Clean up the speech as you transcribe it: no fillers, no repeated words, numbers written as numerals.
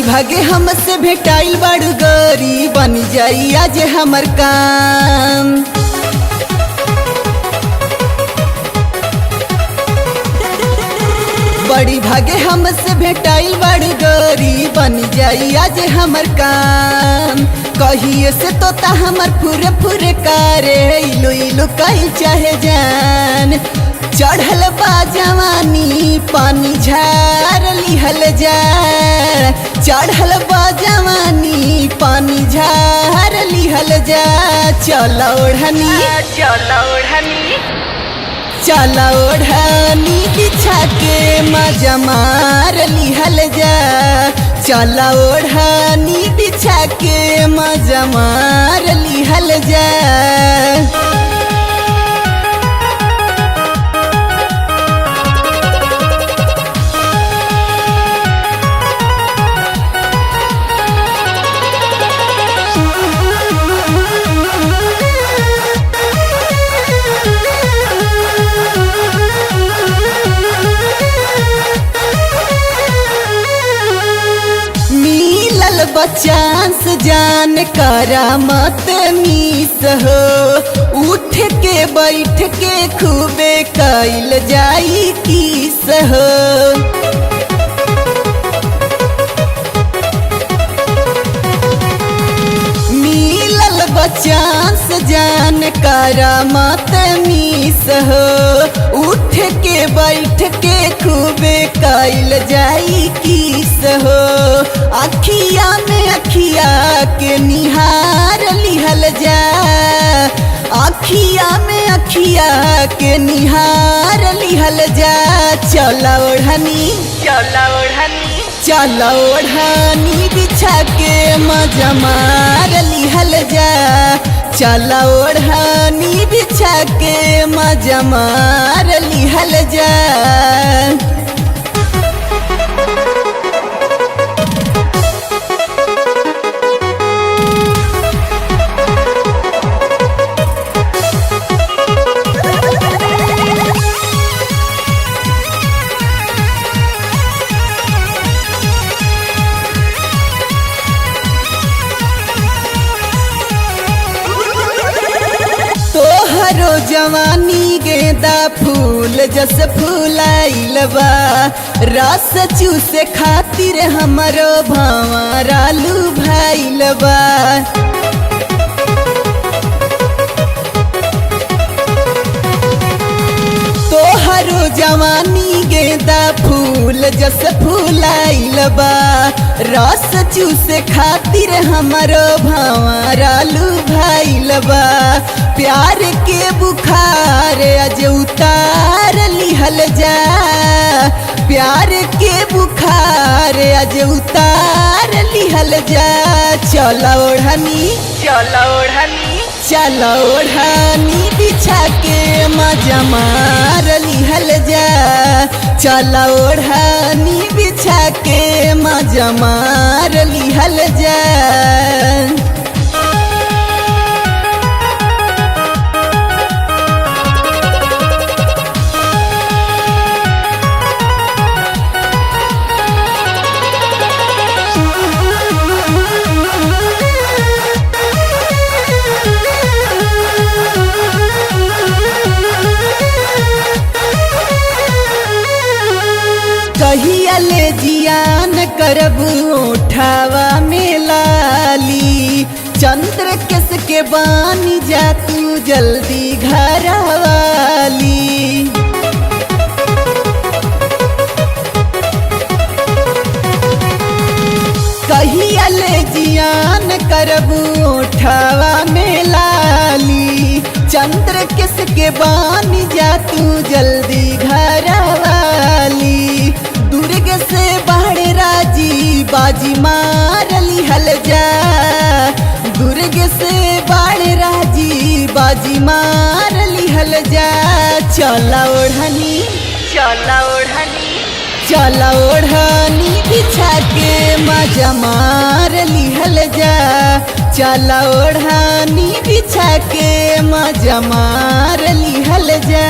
भागे हमसे भेटाइल बाड़ू गोरी, बन जाई आज हमर काम। बड़ी भागे हमसे भेटाइल बाड़ू गोरी, बन जाई आज हमर काम। कहिए से तोता हमर फुरे फुरे कारे, इलू इलू कही चाहे जान। चढ़ल बा जवानी पानी झार लिहल जा, चढ़ल बा जवानी पानी झार लिहल जा। चल ओढ़नी चल ओढ़नी बिछा के मजा मार लिहल जा, चल ओढ़नी बिछा के मजा मार लिहल जा। बचांस जान करा मत मीस हो, उठ के बैठ के खूबे कैल जाई किस हो। मिलल बचांस जान करा मत मीस हो, उठ के बैठ के खूबे कैल जाई किस हो। अखिया में अखिया के निहार लिहल जा, अखिया में अखिया के निहार लिहल जा। चल ओढ़नी चल ओढ़नी बिछा के मजा मार लिहल जा, चल ओढ़नी बिछा के मजा मार लिहल जा। तोहरो जवानी गेंदा फूल जस फूलाइल बा, रस चूसे खातिर हमरो भंवरा लुभाइल बा। तोहरो जवानी गेंदा फूल जस फूलाइल बा, रस चूसे खातिर हमरो भंवरा लुभाइल बा। प्यार के बुखार आज उतार लिहल जा, प्यार के बुखार आज उतार लिहल जा। चल ओढ़नी चल ओढ़नी बिछा के मजा मार लिहल जा, चल ओढ़नी बिछा के मजा मार लिहल जा। कहिया ले जियान करबू उठावा में लाली, चंद्र किस के बानी जा तू जल्दी घर वाली। कहिया ले जियान करबू उठावा में लाली, चंद्र किस के बानी जा तू जल्दी घर वाली। दुर्ग से बाहर राजी बाजी मार लिहल जा, दुर्ग से बाहर राजी बाजी मार लिहल जा। चल ओढ़नी चल ओढ़नी बिछा के मजा मार लिहल जा, चल ओढ़नी बिछा के मजा मार लिहल जा।